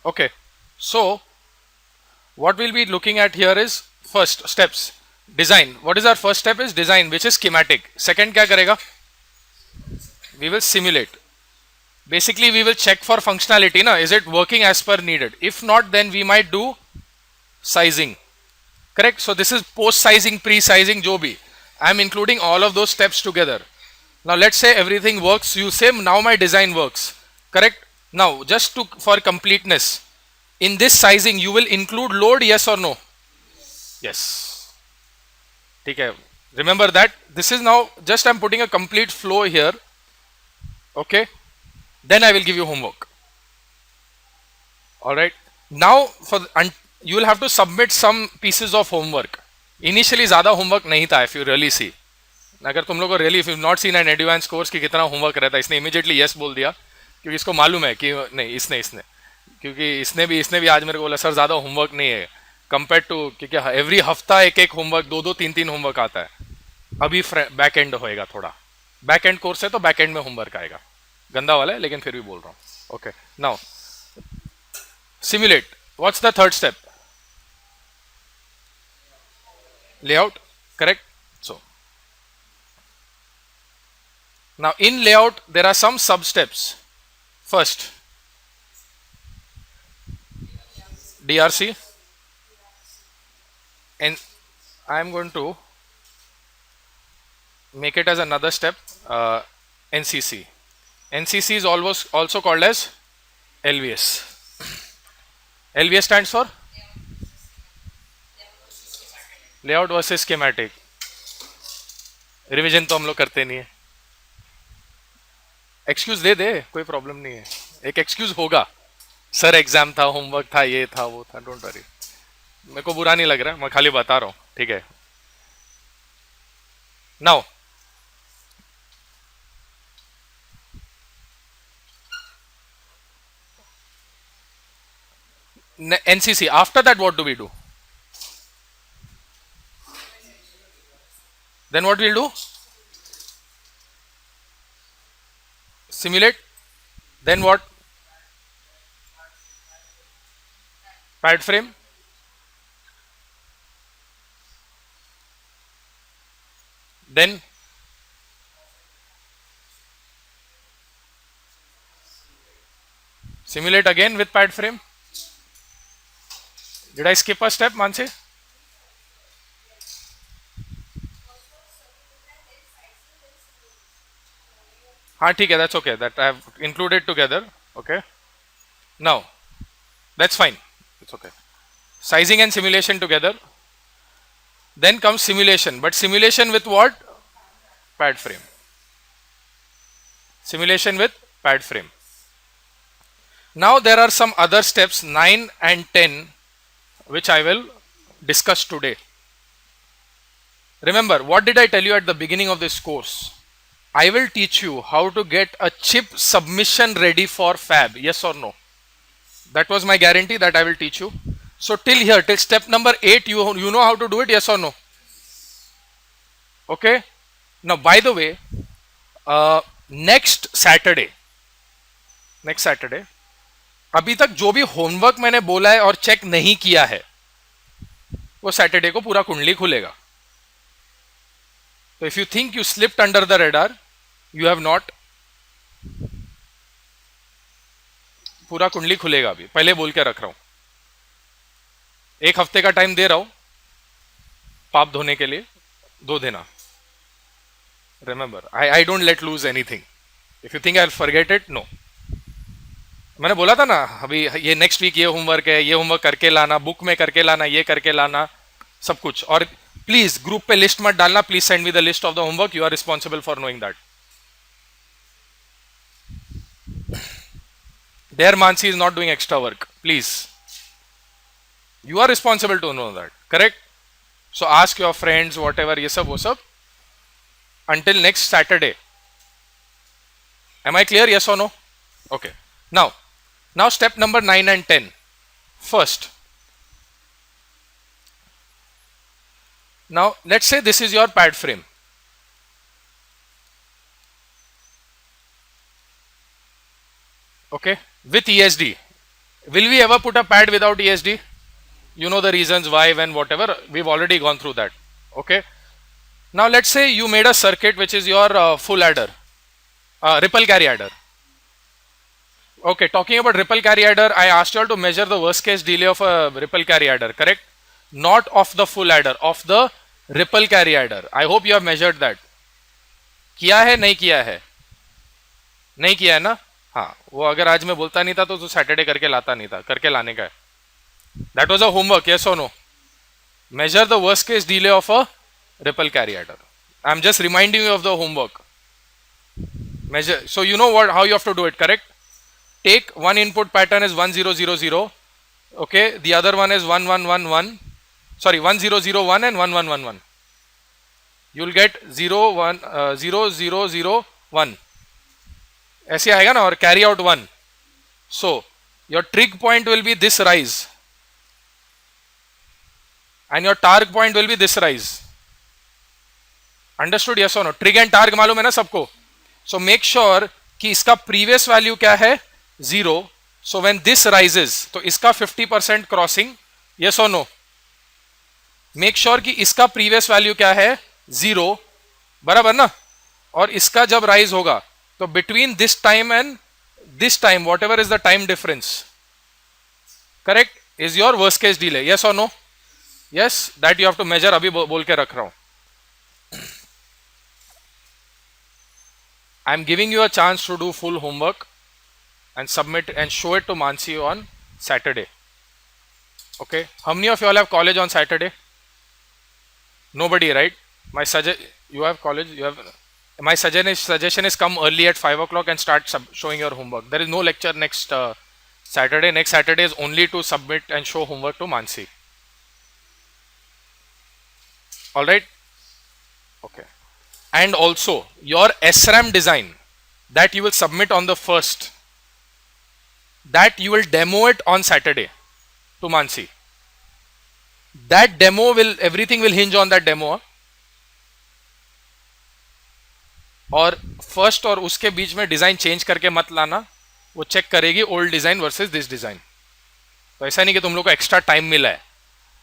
Okay, so what we'll be looking at here is first steps. Design. What is our first step? Is design, which is schematic. Second क्या करेगा? We will simulate. Basically, we will check for functionality. Na, is it working as per needed? If not, then we might do sizing. Correct. So this is post sizing, pre sizing, jo bhi. I am including all of those steps together. Now let's say everything works. You say now my design works. Correct. Now just to for completeness, in this sizing you will include load, yes or no? Yes. Okay. Remember that this is now just I'm putting a complete flow here. Okay. Then I will give you homework. All right. Now you will have to submit some pieces of homework. Initially ज़्यादा homework नहीं था if you really see. अगर तुम लोग को really if you not seen an advanced course कि कितना homework रहता है, इसने immediately yes बोल दिया क्योंकि इसको मालूम है कि नहीं इसने क्योंकि इसने भी आज मेरे को बोला सर ज़्यादा homework नहीं है कंपेयर टू, क्योंकि एवरी हफ्ता एक होमवर्क दो तीन होमवर्क आता है. अभी बैक एंड होएगा, थोड़ा बैक एंड कोर्स है तो बैक एंड में होमवर्क आएगा. गंदा वाला है लेकिन फिर भी बोल रहा हूँ. Okay, now simulate. What's the third step? Layout, correct? So now in layout there are some sub steps. First, DRC, and I am going to make it as another step. NCC. NCC is also called as LVS. LVS stands for layout versus schematic. Revision तो हम लोग करते नहीं है. Excuse दे कोई problem नहीं है. एक एक्सक्यूज होगा, सर एग्जाम था, होमवर्क था, ये था, वो था. डोंट वरी, मेरे को बुरा नहीं लग रहा, मैं खाली बता रहा हूँ. ठीक है. Now NCC. After that, what do we do? Then what we'll do? Simulate. Then what? Pad frame. Then simulate again with pad frame. Did I skip a step, Mansi? हाँ ठीक है, that's okay. That I have included together. Okay. Now, that's fine. It's okay. Sizing and simulation together. Then comes simulation. But simulation with what? Pad frame. Simulation with pad frame. Now there are some other steps 9 and 10 which I will discuss today. Remember, what did I tell you at the beginning of this course? I will teach you how to get a chip submission ready for fab. Yes or no? That was my guarantee that I will teach you. So till here, till step number 8, you know how to do it. Yes or no? Okay. Now, by the way, next Saturday, अभी तक जो भी homework मैंने बोला है और check नहीं किया है, वो सैटरडे को पूरा कुंडली खुलेगा. तो if you think you slipped under the radar, you have not. पूरा कुंडली खुलेगा अभी, पहले बोल के रख रहा हूं. एक हफ्ते का टाइम दे रहा हूं पाप धोने के लिए, 2 देना. Remember, I don't let lose anything. If you think I will forget it, no. मैंने बोला था ना अभी, ये नेक्स्ट वीक ये होमवर्क है, ये होमवर्क करके लाना, बुक में करके लाना, ये करके लाना, सब कुछ. और प्लीज ग्रुप पे लिस्ट मत डालना. Please send me the list of the homework. You are responsible for knowing that. There Mansi is not doing extra work. Please, you are responsible to know that. Correct. So ask your friends, whatever, ये सब वो सब, until next Saturday. Am I clear? Yes or no? Okay. Now step number 9 and 10. First, now let's say this is your pad frame. Okay, with ESD. Will we ever put a pad without ESD? You know the reasons why, when, whatever. We've already gone through that. Okay. Now let's say you made a circuit which is your full adder, ripple carry adder. Okay, talking about ripple carry adder, I asked you all to measure the worst case delay of a ripple carry adder, correct? Not of the full adder, of the ripple carry adder. I hope you have measured that. किया है नहीं किया है? नहीं किया है ना? हाँ, वो अगर आज मैं बोलता नहीं था तो सैटरडे करके लाता नहीं था, करके लाने का है. That was a homework, yes or no? Measure the worst case delay of a ripple carry adder. I'm just reminding you of the homework. Measure. So you know what, how you have to do it, correct? Take one input pattern is 1000, okay, the other one is 1111, sorry 1001 and 1111. You will get 0001. ऐसे आएगा ना, और carry out 1. So your trig point will be this rise and your targ point will be this rise. Understood, yes or no? Trig and targ मालूम है ना सबको. So make sure कि इसका previous value क्या है, 0. So when this rises, तो इसका 50% crossing, yes or no? Make sure कि इसका previous value क्या है, 0, बराबर ना? और इसका जब rise होगा, तो between this time and this time, whatever is the time difference, correct, is your worst case delay, yes or no? Yes, that you have to measure. अभी बोल के रख रहा हूं. I am giving you a chance to do full homework and submit and show it to Mansi on Saturday. Okay. How many of you all have college on Saturday? Nobody, right? You have college. You have. My suggestion is come early at 5 o'clock and start showing your homework. There is no lecture next Saturday. Next Saturday is only to submit and show homework to Mansi. All right. Okay. And also your SRAM design that you will submit on the 1st, that you will demo it on Saturday to Mansi. That demo will, everything will hinge on that demo. और first और उसके बीच में design change करके मत लाना, वो check करेगी old design versus this design. तो ऐसा नहीं कि तुम लोग को एक्स्ट्रा टाइम मिला है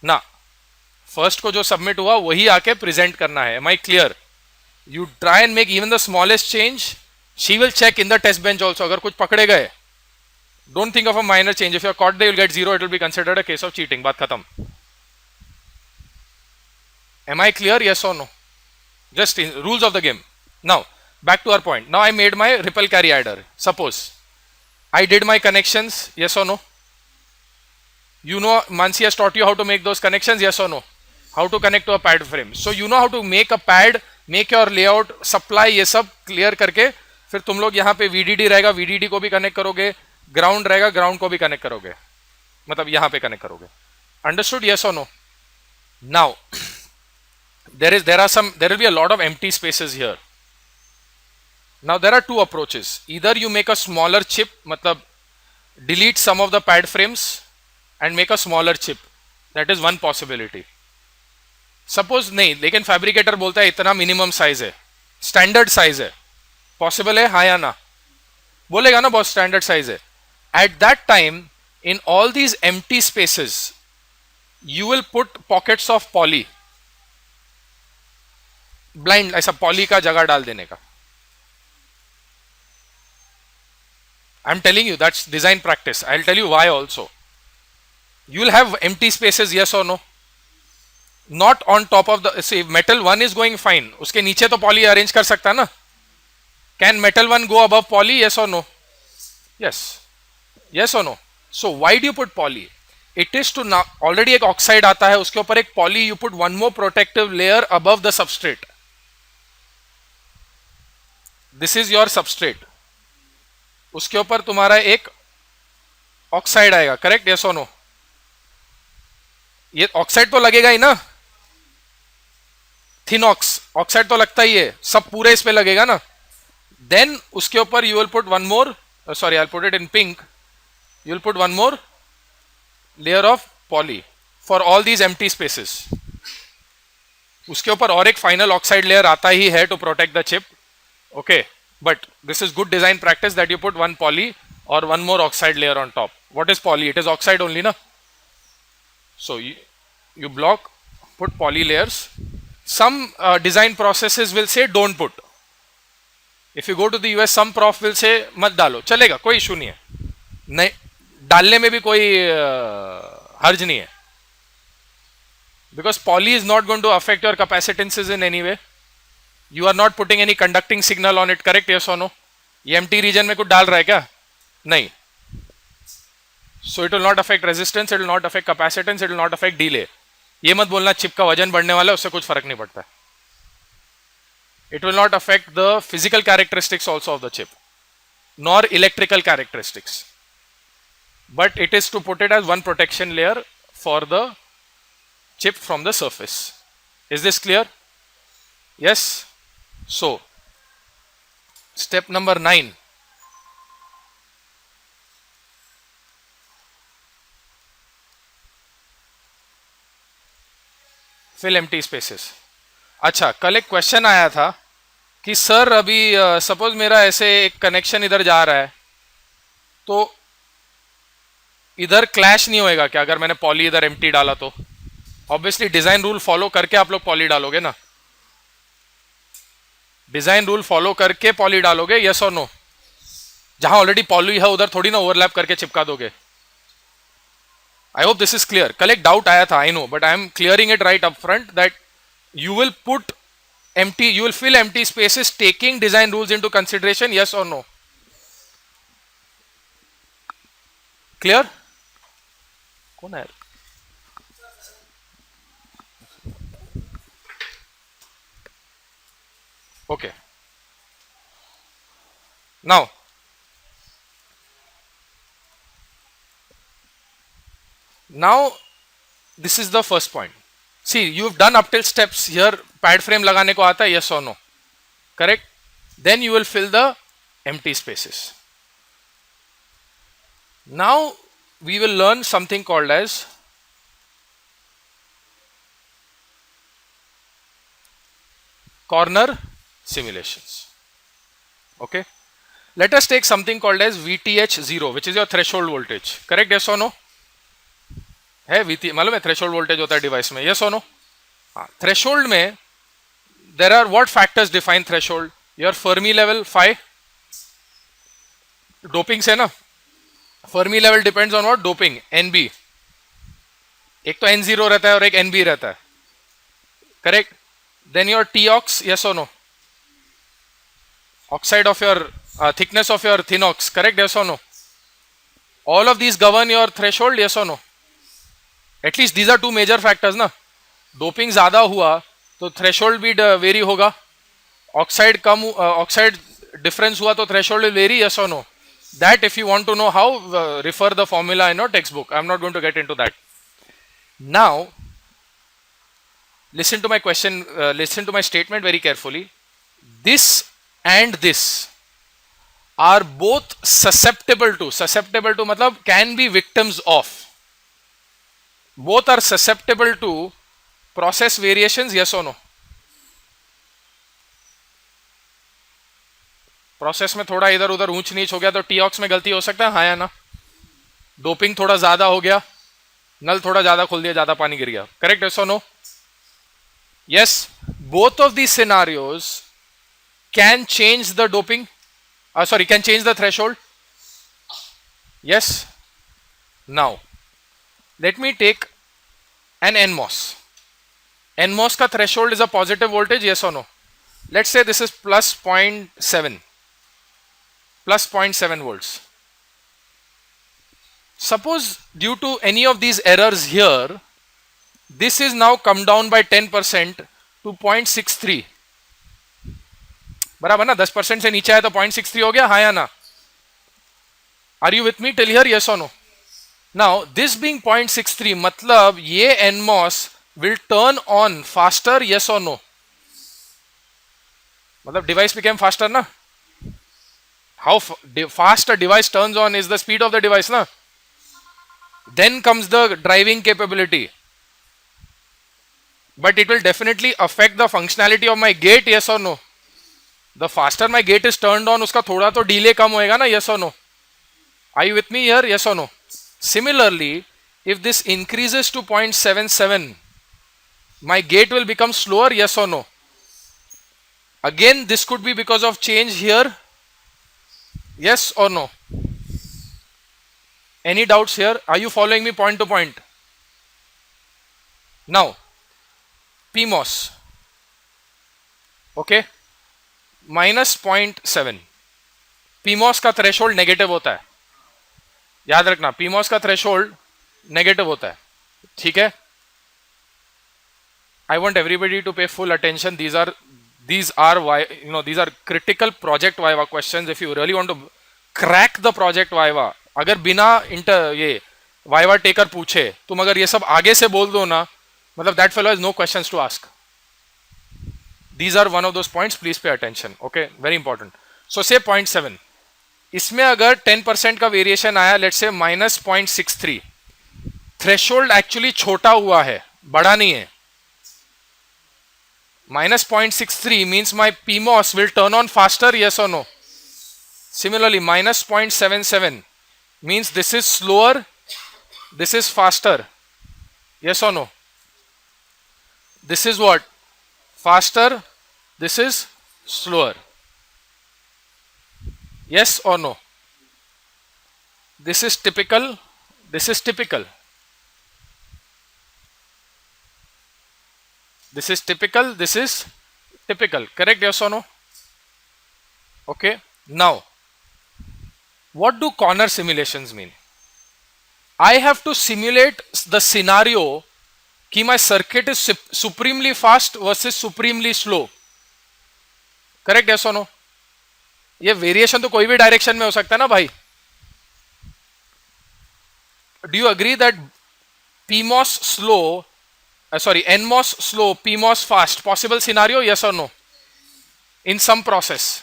ना, फर्स्ट को जो सबमिट हुआ वही आके प्रेजेंट करना है. Am I clear? You try and make even the smallest change. She will check in the test bench also. अगर कुछ पकड़े गए, don't think of a minor change. If you are caught there, you will get 0. It will be considered a case of cheating. बात खत्म. Am I clear? Yes or no? Just in rules of the game. Now back to our point. Now I made my ripple carry adder. Suppose I did my connections. Yes or no? You know Mansi has taught you how to make those connections. Yes or no? How to connect to a pad frame. So you know how to make a pad, make your layout, supply, ये सब clear करके फिर तुम लोग यहाँ पे VDD रहेगा, VDD को भी कनेक्ट करोगे, ग्राउंड रहेगा, ग्राउंड को भी कनेक्ट करोगे, मतलब यहाँ पे कनेक्ट करोगे. Understood? Yes or no? Now there will be a lot of empty spaces here. Now there are two approaches. Either you make a smaller chip, मतलब delete some of the pad frames and make a smaller chip. That is one possibility. Suppose नहीं, लेकिन fabricator बोलता है इतना minimum size है, standard size है, possible है हाँ या ना? बोलेगा ना बहुत स्टैंडर्ड साइज है. At that time in all these empty spaces you will put pockets of poly, blind ऐसा पॉली का जगह डाल देने का. I am telling you that's design practice. I will tell you why also. You will have empty spaces, yes और no? Not on top of the, see, metal 1 is going fine. उसके नीचे तो poly arrange कर सकता ना? Can metal 1 go above poly? Yes or no? Yes. Yes or no? So why do you put poly? It is to now already एक oxide आता है, उसके ऊपर एक poly, you put one more protective layer above the substrate. This is your substrate. उसके ऊपर तुम्हारा एक oxide आएगा, correct? Yes or no? ये oxide तो लगेगा ही ना, थिन ऑक्साइड तो लगता ही है, सब पूरे इस पे लगेगा ना. देन उसके ऊपर you will put one more, sorry I will put it in pink, you will put one more layer of poly for all these empty spaces. उसके ऊपर और एक फाइनल ऑक्साइड लेयर आता ही है to protect the chip. Okay, but this is good design practice that you put one poly or one more oxide layer on top. What is poly? It is oxide only, na? So you block, put poly layers. Some design processes will say don't put. If you go to the US, some prof will say मत डालो, चलेगा, कोई issue नहीं है, नहीं डालने में भी कोई हर्ज नहीं है, because poly is not going to affect your capacitances in any way. You are not putting any conducting signal on it, correct? Yes or no? ये empty region में कुछ डाल रहा है क्या? नहीं. So it will not affect resistance, it will not affect capacitance, it will not affect delay. ये मत बोलना चिप का वजन बढ़ने वाला है, उससे कुछ फर्क नहीं पड़ता. It will not affect the physical characteristics also of the chip, nor electrical characteristics. But it is to put it as one protection layer for the chip from the surface. Is this clear? Yes? So, step number 9. Fill empty spaces. अच्छा, कल एक question आया था कि sir अभी suppose मेरा ऐसे एक कनेक्शन इधर जा रहा है, तो इधर क्लैश नहीं होएगा क्या अगर मैंने पॉली इधर एम्प्टी डाला? तो ऑब्वियसली डिजाइन रूल फॉलो करके आप लोग पॉली डालोगे ना, डिजाइन रूल फॉलो करके पॉली डालोगे, यस और नो? जहां ऑलरेडी पॉली है उधर थोड़ी ना ओवरलैप करके चिपका दोगे. I hope this is clear. कल एक डाउट आया था, I know, but I am clearing it right up front that you will put empty, you will fill empty spaces taking design rules into consideration, yes or no? Clear? कौन है? Okay. Now this is the first point. See, you've done up till steps here. Pad frame लगाने को आता है, yes or no? Correct? Then you will fill the empty spaces. Now we will learn something called as corner simulations. Okay? Let us take something called as VTH0, which is your threshold voltage. Correct? Yes or no? है VT, मालूम है threshold voltage होता है device में, yes और no? Threshold में there are what factors define threshold? Your Fermi level phi, doping से ना, Fermi level depends on what? Doping, NB. एक तो N0 रहता है और एक NB रहता है, correct? Then your TOX, yes और no? Oxide of your thickness of your thinox, correct? Yes और no? All of these govern your threshold, yes और no? At least these are two major factors ना. Doping ज्यादा हुआ तो threshold भी very होगा, oxide कम, oxide difference हुआ तो थ्रेशोल्ड विल वेरी, यस और no? That if you want to know how, refer the formula in your text book. I am not going to get into that. Now listen to my question, listen to my statement very carefully. This and this are both susceptible to matlab can be victims of, both are susceptible to process variations, yes or no? Process में थोड़ा इधर उधर ऊंच नीच हो गया तो टीऑक्स में गलती हो सकता है, हाँ या ना? डोपिंग थोड़ा ज्यादा हो गया, नल थोड़ा ज्यादा खोल दिया, ज्यादा पानी गिर गया, correct? yes or no? Yes, both of these scenarios can change the doping, can change the threshold. Yes. Now let me take an NMOS. NMOS ka threshold is a positive voltage, yes or no? Let's say this is plus 0.7 volts. Suppose due to any of these errors here, this is now come down by 10% to 0.63. बराबर ना? 10% से नीचे आया तो 0.63 हो गया, हाँ या ना? Are you with me till here? Yes or no? Now this being 0.63 मतलब ये NMOS will turn on faster, yes or no? मतलब device became faster ना? How fast a device turns on is the speed of the device ना? Then comes the driving capability. But it will definitely affect the functionality of my gate, yes or no? The faster my gate is turned on, उसका थोड़ा तो delay कम होएगा ना, yes or no? Are you with me here? Yes or no? Similarly, if this increases to 0.77, my gate will become slower, yes or no? Again, this could be because of change here, yes or no? Any doubts here? Are you following me point to point? Now, PMOS, okay, minus 0.7. PMOS का threshold negative होता है, याद रखना, PMOS का threshold negative होता है, ठीक है? I want everybody to pay full attention. These are these are critical project viva questions. If you really want to crack the project viva, अगर बिना ये viva taker पूछे तुम अगर ये सब आगे से बोल दो ना, मतलब that fellow has no questions to ask. These are one of those points. Please pay attention. Okay, very important. So say 0.7. इसमें अगर 10% का वेरिएशन आया, लेट्स से -0.63, थ्रेशोल्ड एक्चुअली छोटा हुआ है, बड़ा नहीं है. -0.63 means my PMOS will turn on faster, yes or no? Similarly, -0.77 means this is slower, this is faster, yes or no? This is what? Faster, this is slower. Yes or no? This is typical, this is typical. This is typical, this is typical. Correct, yes or no? Okay. Now, what do corner simulations mean? I have to simulate the scenario कि my circuit is supremely fast versus supremely slow. Correct, yes or no? ये variation तो कोई भी direction में हो सकता है ना भाई. Do you agree that PMOS slow, NMOS slow, PMOS fast, possible scenario, yes or no? In some process,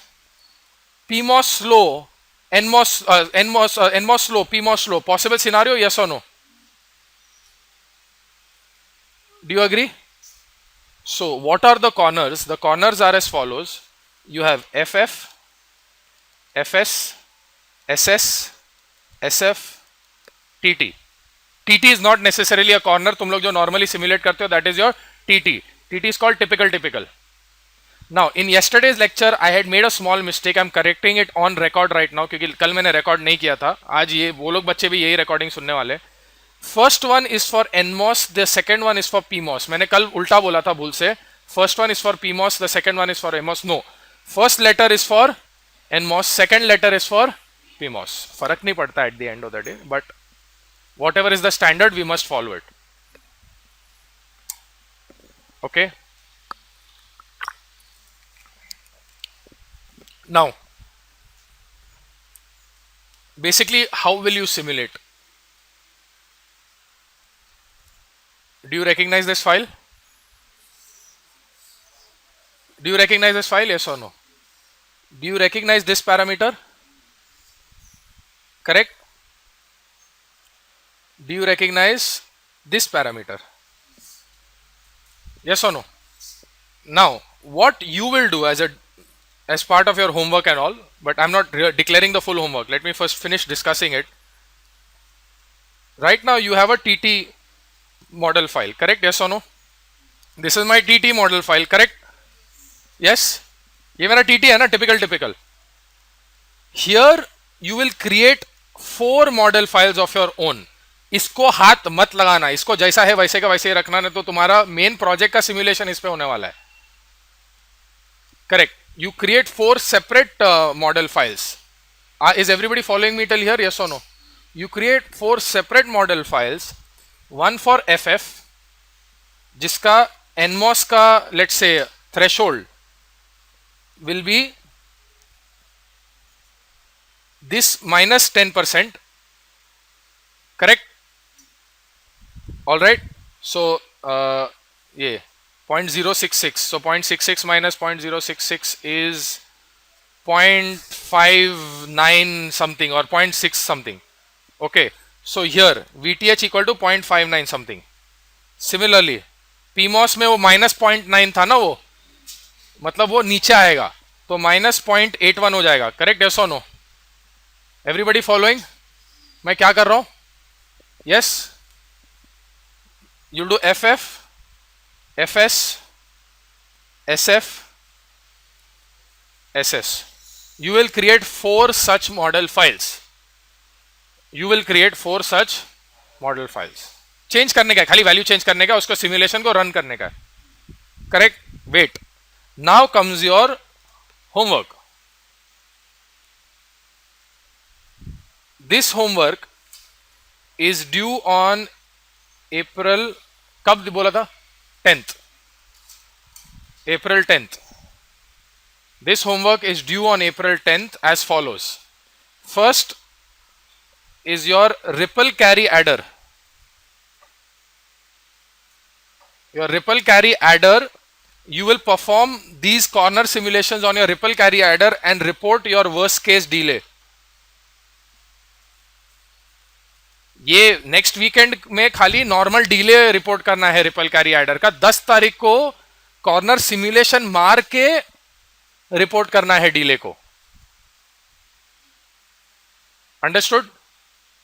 PMOS slow, NMOS slow, PMOS slow, possible scenario, yes or no? Do you agree? So what are the corners? The corners are as follows. You have FF, FS, SS, SF, TT. TT is not necessarily a corner. तुम लोग जो normally simulate करते हो, that is your TT. TT is called typical. Now, in yesterday's lecture, I had made a small mistake. I'm correcting it on record right now क्योंकि कल मैंने record नहीं किया था. आज ये वो लोग बच्चे भी यही recording सुनने वाले. First one is for NMOS, the second one is for PMOS. मैंने कल उल्टा बोला था भूल से. First one is for PMOS, the second one is for NMOS. No, first letter is for NMOS, second letter is for PMOS. फर्क नहीं पड़ता at the end of the day, but whatever is the standard, we must follow it. Okay. Now, basically, how will you simulate? Do you recognize this file? Do you recognize this file? Yes or no? Do you recognize this parameter? Correct? Do you recognize this parameter? Yes or no? Now, what you will do as part of your homework and all, but I'm not declaring the full homework. Let me first finish discussing it. Right now, you have a TT model file. Correct? Yes or no? This is my TT model file. Correct? Yes? ये मेरा TT है ना, typical. Here, you will create 4 model files of your own. इसको हाथ मत लगाना, इसको जैसा है वैसे का वैसे ही रखना, नहीं तो तुम्हारा मेन प्रोजेक्ट का सिमुलेशन इस पे होने वाला है. Correct. You create 4 separate model files. Is everybody following me till here? Yes or no? You create 4 separate model files. One for FF, जिसका NMOS का let's say threshold will be this minus 10%. Correct? All right. So yeah, 0.066. So 0.66 minus 0.066 is 0.59 something or 0.6 something. Okay. So here VTH equal to 0.59 something. Similarly, PMOS में वो -0.9 था ना, वो मतलब वो नीचे आएगा तो -0.81 हो जाएगा. Correct? yes or no? Everybody following? मैं क्या कर रहा हूं? Yes, you'll do FF, FS, SF, SS. You will create 4 such model files. You will create 4 such model files. Change करने का है, खाली वैल्यू चेंज करने का, उसको सिमुलेशन को रन करने का है. Correct. Wait. Now comes your homework. This homework is due on April, कब बोला था? 10th. April 10th. This homework is due on April 10th as follows. First is your ripple carry adder. Your ripple carry adder, you will perform these corner simulations on your ripple carry adder and report your worst case delay. ये next weekend में खाली normal delay report करना है ripple carry adder का. 10 तारीख को corner simulation मार के रिपोर्ट करना है डिले को. Understood?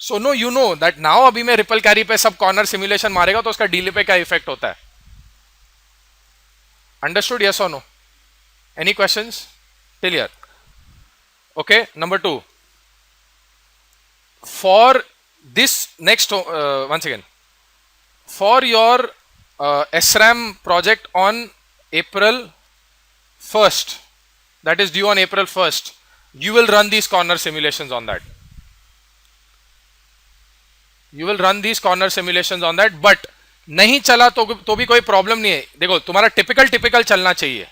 So no, you know that now अभी मैं रिपल कैरी पे सब कॉर्नर सिमुलेशन मारेगा तो उसका डिले पे क्या इफेक्ट होता है. अंडरस्टूड? यस और no? Any questions till here? Okay. Number 2, for this next once again, for your SRAM project on April 1st, that is due on April 1st, you will run these corner simulations on that. You will run these corner simulations on that. but नहीं चला तो भी कोई problem नहीं है. देखो तुम्हारा typical चलना चाहिए.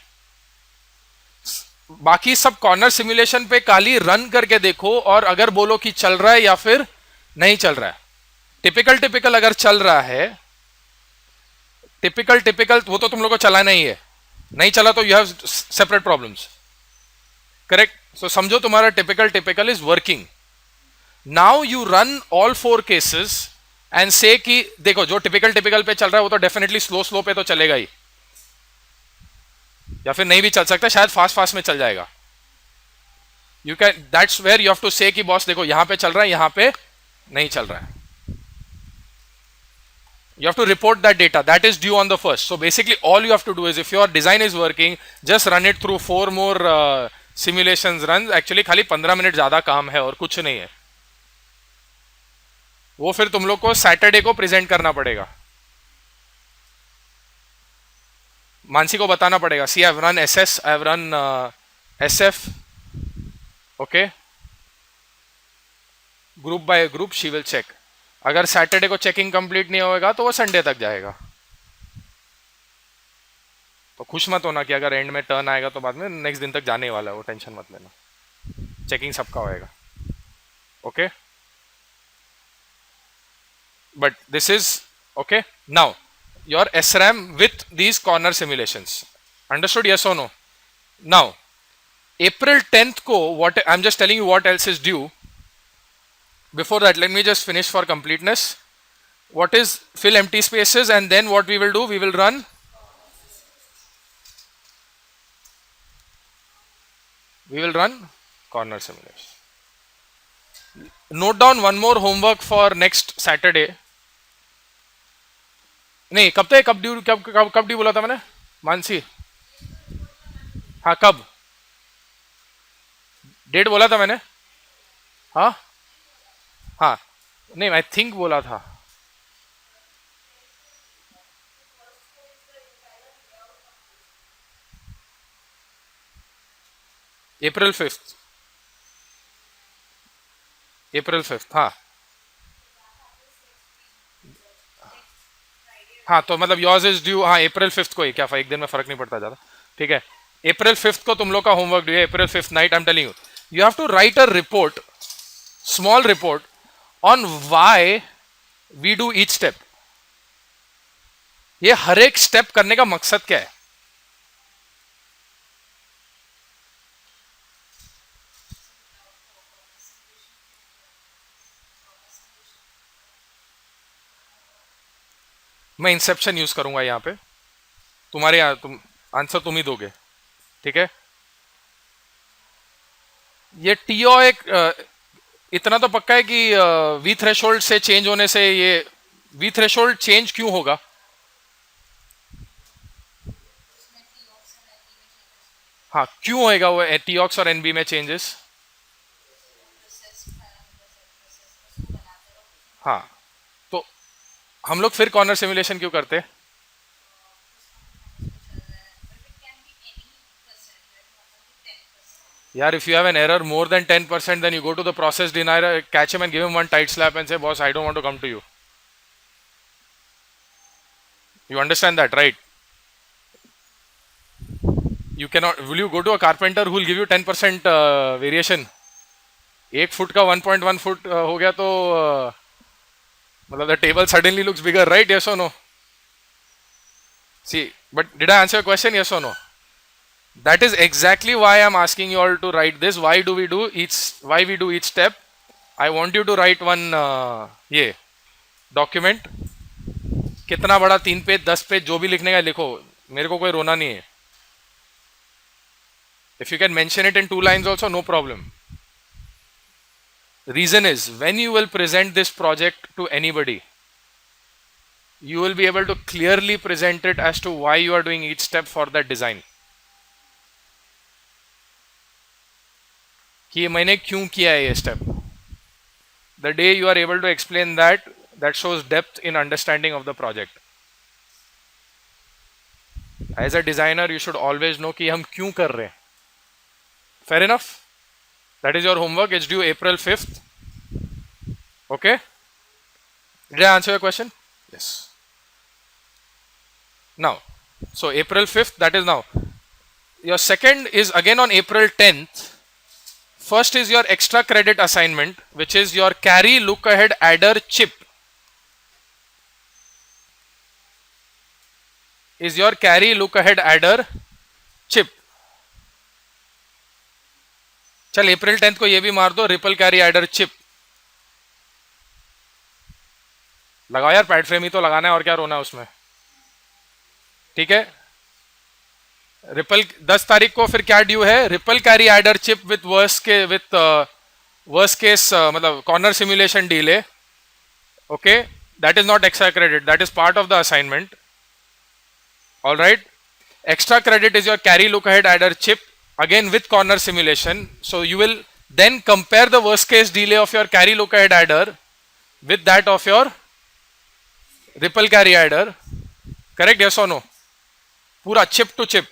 बाकी सब कॉर्नर सिमुलेशन पे खाली रन करके देखो और अगर बोलो कि चल रहा है या फिर नहीं चल रहा है. टिपिकल अगर चल रहा है, टिपिकल वो तो तुम लोग को चलाना ही है. नहीं चला तो you have separate problems. Correct? So समझो तुम्हारा typical is working. Now you run all 4 cases and say कि देखो जो टिपिकल पे चल रहा है वो तो डेफिनेटली स्लो पे तो चलेगा ही, या फिर नहीं भी चल सकता, शायद फास्ट में चल जाएगा. You can, that's where you have to say कि बॉस देखो यहां पे चल रहा है, यहां पे नहीं चल रहा है. You have to report that data that is due on the 1st. So basically all you have to do is, if your design is working, just run it through 4 more simulations runs. Actually खाली 15 minute ज्यादा काम है और कुछ नहीं है. वो फिर तुम लोग को सैटरडे को प्रेजेंट करना पड़ेगा. मानसी को बताना पड़ेगा, see I have run SS, I have run SF. Okay, group by group she will check. अगर सैटरडे को चेकिंग कंप्लीट नहीं होगा तो वो संडे तक जाएगा. तो खुश मत होना कि अगर एंड में टर्न आएगा तो बाद में नेक्स्ट दिन तक जाने वाला है, वो टेंशन मत लेना. चेकिंग सबका होएगा. Okay, but this is okay. Now your SRAM with these corner simulations. Understood? Yes और नो? नाउ April 10th को what I'm just telling you what else is due. Before that, let me just finish for completeness. What is fill empty spaces, and then what we will do, we will run corner simulation. Note down one more homework for next Saturday. नहीं, कब due बोला था मैंने मानसी? हाँ, कब date बोला था मैंने? हाँ नहीं, आई थिंक बोला था. April 5th. हाँ तो मतलब yours is due April 5th को ही. क्या एक दिन में फर्क नहीं पड़ता ज्यादा. ठीक है, April 5th को तुम लोग का होमवर्क ड्यू है. April 5th night. I am telling you have to write a report, small report, on why we do each step. ये हर एक स्टेप करने का मकसद क्या है? मैं इंसेप्शन यूज करूंगा यहां पे. तुम्हारे आंसर तुम ही दोगे. ठीक है, ये TO एक इतना तो पक्का है कि वी थ्रेशोल्ड से चेंज होने से ये वी थ्रेशोल्ड चेंज क्यों होगा? हाँ, क्यों होएगा वो टीऑक्स और एनबी में चेंजेस? हाँ, तो हम लोग फिर कॉर्नर सिमुलेशन क्यों करते हैं? यार, if you have an error more than 10%, then you go to the process denier, catch him and give him one tight slap and say, boss, I don't want to come to you. You understand that, right? You cannot, will you go to a carpenter who will give you 10% variation? 1 foot का 1.1 foot हो गया तो मतलब the table suddenly looks bigger, right? Yes or no? See, but did I answer your question? Yes or no? That is exactly why I'm asking you all to write this. Why do we do each step? I want you to write one ये document. कितना बड़ा, 3 page 10 page जो भी लिखने का लिखो, मेरे को कोई रोना नहीं है. If you can mention it in 2 lines also, no problem. Reason is, when you will present this project to anybody, you will be able to clearly present it as to why you are doing each step for that design. कि मैंने क्यों किया है ये step. The day you are able to explain that, that shows depth in understanding of the project. As a designer, you should always know कि हम क्यों कर रहे हैं. Fair enough? That is your homework. It's due April 5th. Okay? Did I answer your question? Yes. Now, so April 5th, that is now. Your second is again on April 10th. First is your extra credit assignment, which is your carry look ahead adder chip. Is your carry look ahead adder chip. चल अप्रैल 10th को ये भी मार दो, ripple carry adder chip. लगाओ यार, pad frame ही तो लगाना है, और क्या रोना है उसमें. ठीक है. रिपल 10 तारीख को फिर क्या ड्यू है? Ripple carry adder chip with worst case मतलब corner simulation delay. Okay, that is not extra credit, that is part of the assignment. All right. Extra credit is your carry look ahead adder chip again with corner simulation. So you will then compare the worst case delay of your carry look ahead adder with that of your ripple carry adder. Correct? Yes or no? Pura chip to chip.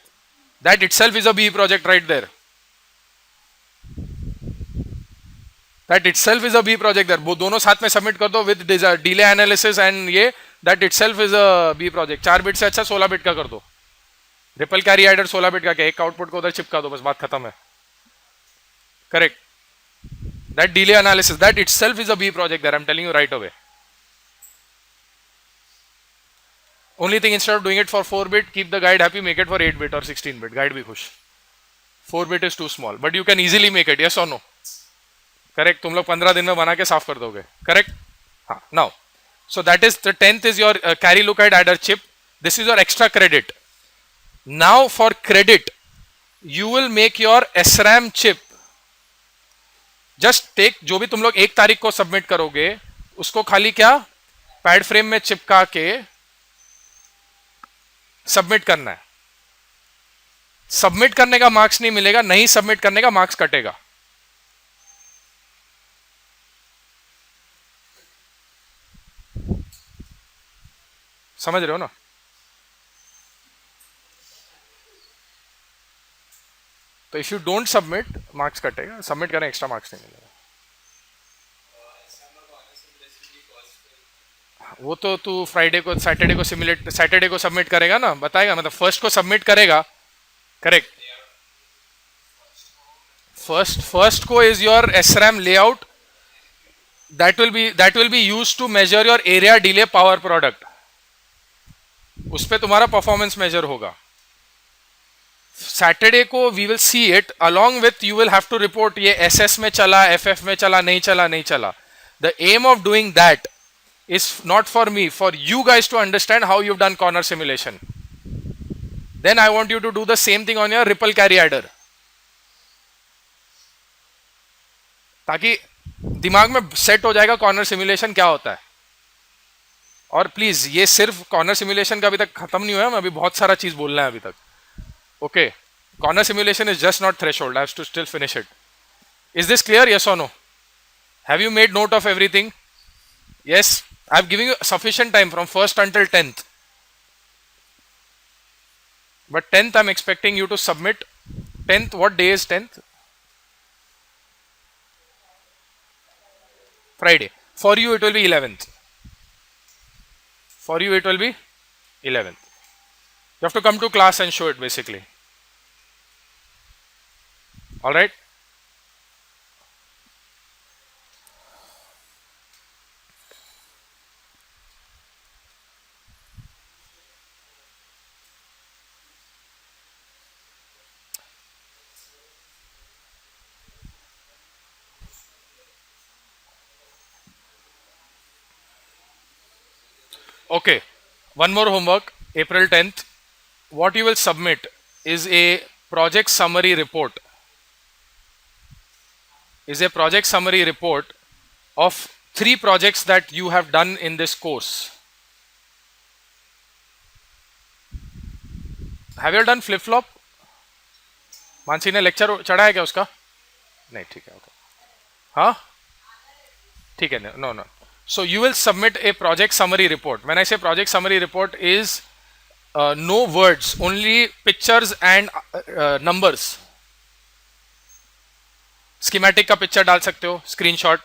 That itself is a B project right there. That itself is a B project there. वो दोनों साथ में submit कर दो with delay analysis and ये that itself is a B project. 4 bit से अच्छा 16 bit का कर दो. रिपल कैरी एडर 16 बिट का, क्या एक आउटपुट को उधर चिपका दो, बस बात खत्म है. Correct. That delay analysis, that itself is a B project there. I am telling you right away. Only thing, instead of doing it for 4 bit, keep the guide happy, make it for 8 bit और 16 bit. Guide भी खुश. 4 bit is too small, but you can easily make it. Yes और no? Correct. तुम लोग 15 दिन में बना के साफ कर दोगे. करेक्ट. हाँ. Now, so that is the 10th is your carry look at adder chip. This is your extra credit. Now for credit, you will make your SRAM chip. Just take जो भी तुम लोग 1 तारीख को सबमिट करोगे, उसको खाली क्या पैड फ्रेम में चिपका के सबमिट करना है. सबमिट करने का मार्क्स नहीं मिलेगा, नहीं सबमिट करने का मार्क्स कटेगा. समझ रहे हो ना? तो if you don't submit, marks कटेगा. सबमिट करें, एक्स्ट्रा मार्क्स नहीं मिलेगा. वो तो तू फ्राइडे को, सैटरडे को सबमिट करेगा ना, बताएगा. मतलब फर्स्ट को सबमिट करेगा. करेक्ट. फर्स्ट को is your SRAM layout. That will be use to measure your area delay power product. उस पर तुम्हारा परफॉर्मेंस मेजर होगा. सैटरडे को we will see it along with, you will have to report ये SS में चला, FF में चला, नहीं चला. The aim of doing that is not for me, for you guys to understand how you've done corner simulation. Then I want you to do the same thing on your ripple carry adder. ताकि दिमाग में set हो जाएगा corner simulation क्या होता है. और please ये सिर्फ कॉर्नर सिमुलेशन का अभी तक खत्म नहीं हुआ है, अभी बहुत सारा चीज बोलना है अभी तक. Okay, corner simulation is just not threshold, I have to still finish it. Is this clear, yes और no? Have you made note of everything? Yes, I have given you sufficient time from 1st until 10th. But 10th, I'm expecting you to submit. 10th, what day is 10th? Friday. For you, it will be 11th. For you, it will be 11th. You have to come to class and show it basically. Alright? Okay, one more homework. April 10th, what you will submit is a project summary report. Is a project summary report of 3 projects that you have done in this course. Have you done flip flop? Mansi ने lecture चढ़ा है क्या उसका? नहीं, ठीक है. Okay, हाँ ठीक है. No no. So you will submit a project summary report. When I say project summary report is no words, only pictures and numbers. Schematic का पिक्चर डाल सकते हो, स्क्रीनशॉट,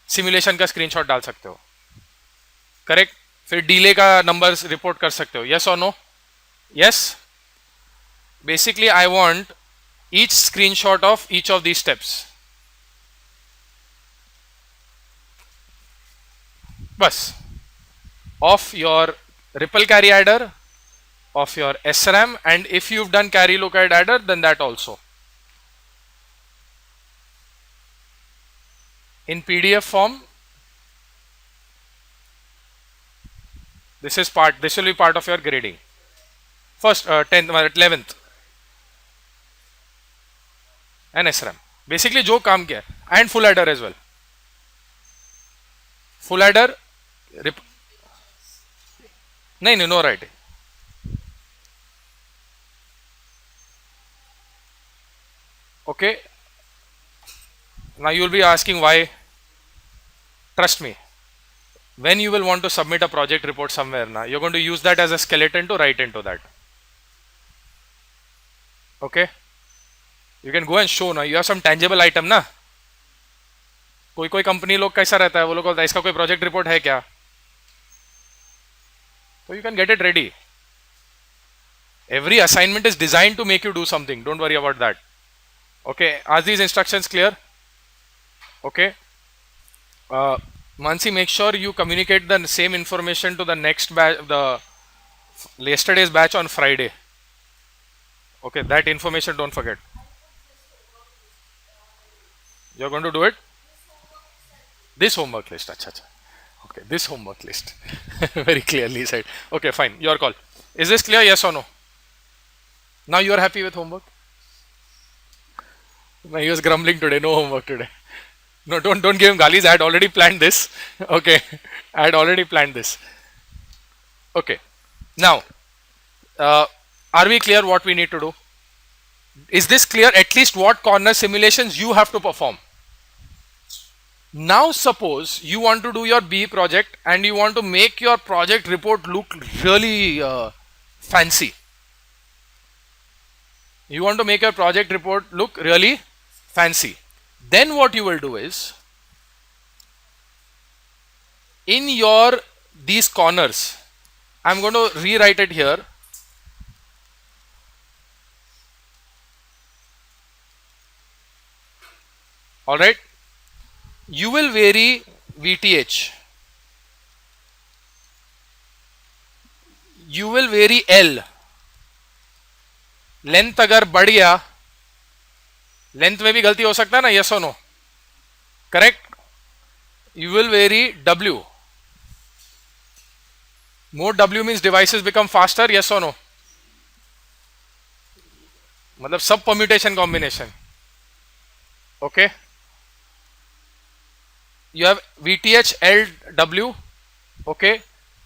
सिमुलेशन का स्क्रीनशॉट डाल सकते हो, करेक्ट. फिर डीले का नंबर्स रिपोर्ट कर सकते हो. यस और no? Yes. Basically I want each screenshot of each of these steps. बस, of your ripple carry adder, of your SRAM, and if you've done carry locate adder, then that also. In PDF form, this will be part of your grading. First, 10th, 11th, and SRAM. Basically, जो काम किया, and full adder as well. Full adder, नहीं, no writing. Okay. Now you will be asking why. Trust me, when you will want to submit a project report somewhere, now you're going to use that as a skeleton to write into that. Okay. You can go and show now. You have some tangible item ना. कोई company लोग कैसा रहता है, वो लोग इसका कोई प्रोजेक्ट रिपोर्ट है क्या, तो you can get it ready. Every assignment is designed to make you do something. Don't worry about that. Okay. Are these instructions clear? Okay. Mansi, make sure you communicate the same information to the next batch, the yesterday's batch on Friday. Okay. That information don't forget. You're going to do it? This homework list. Acha. Okay. This homework list. Very clearly said. Okay. Fine. Your call. Is this clear? Yes or no? Now you are happy with homework? No, he was grumbling today. No homework today. No, don't give him galis. I had already planned this. Okay. I had already planned this. Okay. Now, are we clear what we need to do? Is this clear? At least what corner simulations you have to perform. Now suppose you want to do your B project and you want to make your project report look really fancy. You want to make your project report look really fancy. Then what you will do is, in your these corners, I'm going to rewrite it here. All right. You will vary VTH. You will vary L. Length अगर बढ़ गया, length में भी गलती हो सकता है ना, यस और no, correct. You will vary W. More W means devices become faster, yes और नो, मतलब सब permutation combination. Okay. you have VTH, LW. Okay,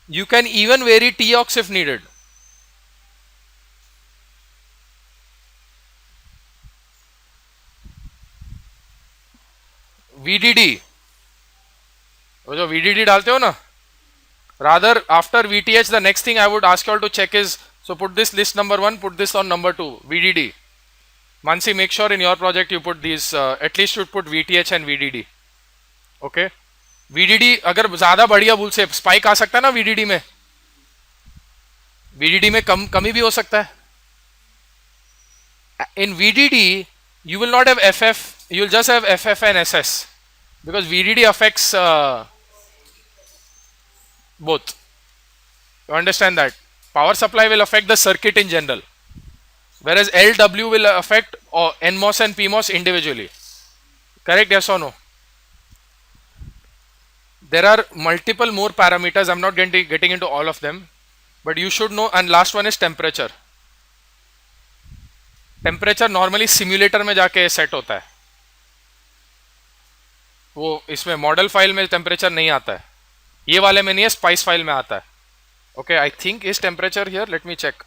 you can even vary TOX if needed. VDD, वो जो VDD डालते हो ना, rather after VTH the next thing I would ask you all to check is, so put this list number 1, put this on number 2, VDD. Mansi, make sure in your project you put these, at least you put VTH and VDD. Okay, VDD अगर ज़्यादा बढ़िया भूल से spike आ सकता है ना VDD में, VDD में कमी भी हो सकता है. In VDD you will not have FF, you will just have FF and SS because VDD affects both. You understand that? Power supply will affect the circuit in general, whereas LW will affect NMOS and PMOS individually. Correct? Yes or no? There are multiple more parameters. I'm not getting into all of them, but you should know. And last one is temperature. Temperature normally simulator में जाके set होता है, वो इसमें model file में temperature नहीं आता है, ये वाले में नहीं है, स्पाइस फाइल में आता है. Okay, I think is temperature here, let me check.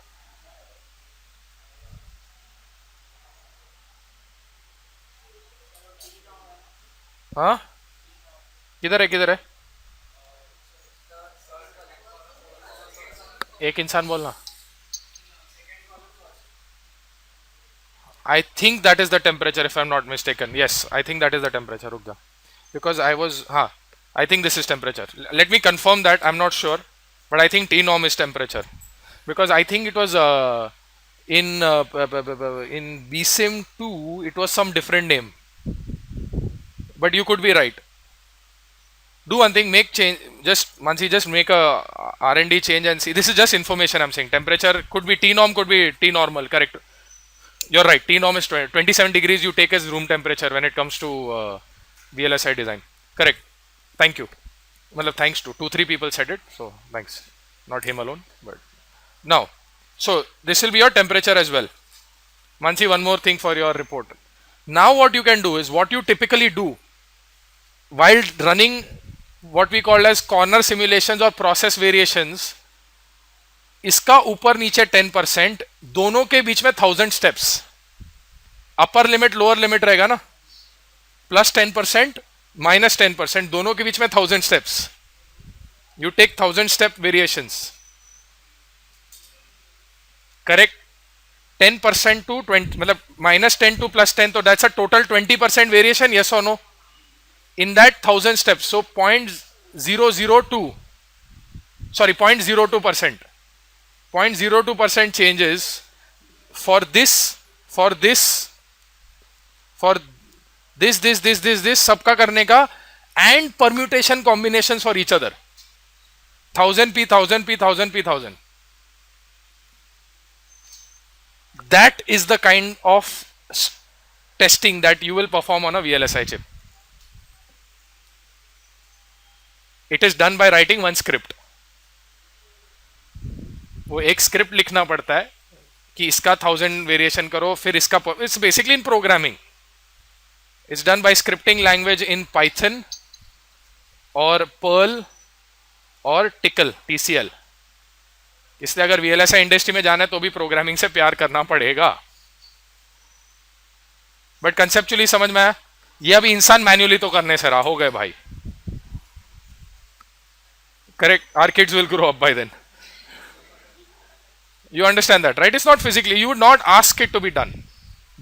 हाँ, किधर है किधर है, एक इंसान बोलना. I think that is the temperature if I'm not mistaken. Yes, I think that is the temperature. रुक जा. Because I was, हाँ, I think this is temperature. Let me confirm that. I'm not sure, but I think T norm is temperature. Because I think it was in BSIM 2 it was some different name. But you could be right. Do one thing, make change. Just Mansi, just make a R&D change and see. This is just information I'm saying. Temperature could be T norm, could be T normal. Correct. You're right. T norm is 27 degrees. You take as room temperature when it comes to VLSI design. Correct. Thank you. Well, thanks to 2-3 people said it. So thanks. Not him alone. But now, so this will be your temperature as well. Mansi, one more thing for your report. Now what you can do is what you typically do while running what we call as corner simulations or process variations. इसका ऊपर नीचे 10%, दोनों के बीच में 1000 steps. Upper limit lower limit रहेगा ना, plus 10% minus 10%, दोनों के बीच में 1000 steps. You take 1000 step variations. Correct. 10% to 20, मतलब माइनस 10 टू प्लस 10, तो that's a total 20% variation. Yes और no? In that 1000 steps, so 0.002, sorry, 0.02%. 0.02% changes for this सबका करने का, and permutation combinations for each other. 1000 p 1000 p 1000 p 1000. That is the kind of testing that you will perform on a VLSI chip. It is done by writing one script. वो एक script लिखना पड़ता है कि इसका 1000 variation करो, फिर इसका, it's basically in programming. It's done by scripting language in Python और पर्ल और टिकल, TCL. इसलिए अगर VLSI इंडस्ट्री में जाना है तो भी प्रोग्रामिंग से प्यार करना पड़ेगा. बट कंसेप्चुअली समझ में आया. ये अभी इंसान मैन्युअली तो करने से रहा, हो गए भाई. Correct. Our kids will grow up by then. You understand that, right? It's not physically, you would not ask it to be done,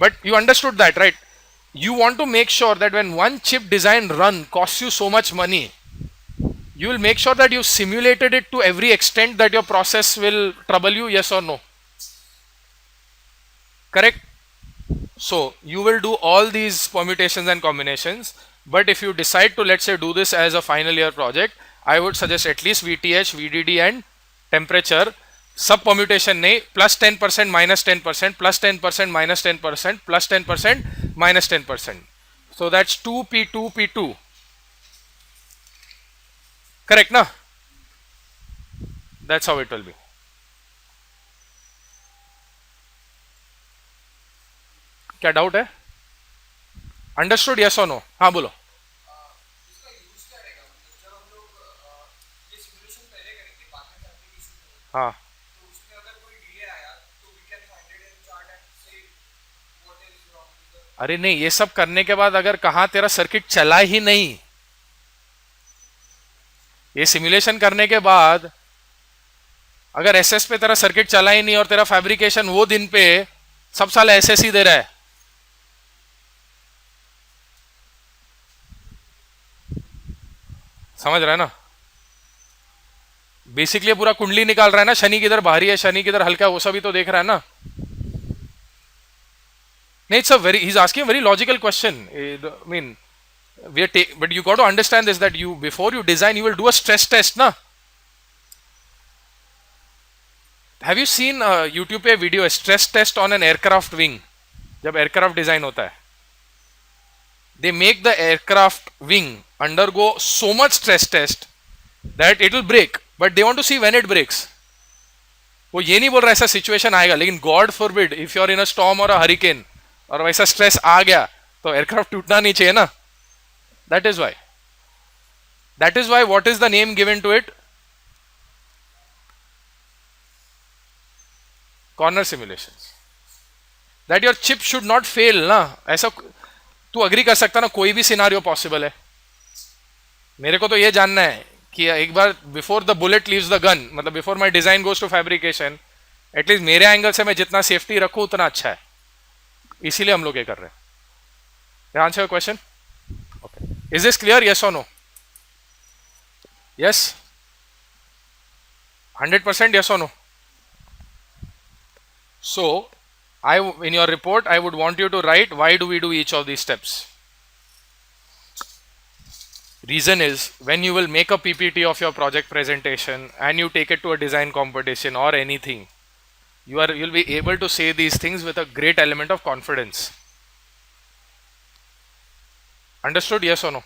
but you understood that, right? You want to make sure that when one chip design run costs you so much money, you will make sure that you simulated it to every extent that your process will trouble you. Yes or no? Correct. So you will do all these permutations and combinations, but if you decide to, let's say, do this as a final year project, I would suggest at least VTH, VDD and temperature. सब permutation नहीं, plus 10% minus 10%, plus 10% minus 10%, plus 10% minus 10%. So that's 2p2p2. Correct ना? That's how it will be. क्या doubt है? Understood? Yes और no? हाँ बोलो. हाँ, अरे नहीं, ये सब करने के बाद अगर कहाँ तेरा सर्किट चला ही नहीं, ये सिमुलेशन करने के बाद अगर एसएस पे तेरा सर्किट चला ही नहीं और तेरा फैब्रिकेशन वो दिन पे सब साल एसएस ही दे रहा है, समझ रहा है ना? बेसिकली पूरा कुंडली निकाल रहा है ना, शनि किधर भारी है, शनि किधर हल्का है, वो सभी तो देख रहा है ना. नहीं, it's a very, he is asking very logical question. I mean, we are but you got to understand this, that you, before you design, you will do a stress test na. Have you seen YouTube पे video stress test on an aircraft wing? जब aircraft design होता है, they make the aircraft wing undergo so much stress test that it will break, but they want to see when it breaks. वो ये नहीं बोल रहा ऐसा situation आएगा, लेकिन god forbid if you are in a storm और a hurricane और वैसा स्ट्रेस आ गया तो एयरक्राफ्ट टूटना नहीं चाहिए ना. That is why. That is why, what is the name given to it? Corner simulations. That your chip should not fail ना. ऐसा तू अग्री कर सकता ना, कोई भी सिनारियो पॉसिबल है. मेरे को तो ये जानना है कि एक बार before the bullet leaves the gun, मतलब before my design goes to fabrication, at least मेरे एंगल से मैं जितना सेफ्टी रखूं उतना अच्छा है. इसीलिए हम लोग ये कर रहे हैं. Answer question. Okay. Is this clear? Yes or no? Yes? 100% yes or no? So, in your report, I would want you to write why do we do each of these steps. Reason is, when you will make a PPT of your project presentation and you take it to a design competition or anything, you'll be able to say these things with a great element of confidence. Understood? Yes or no?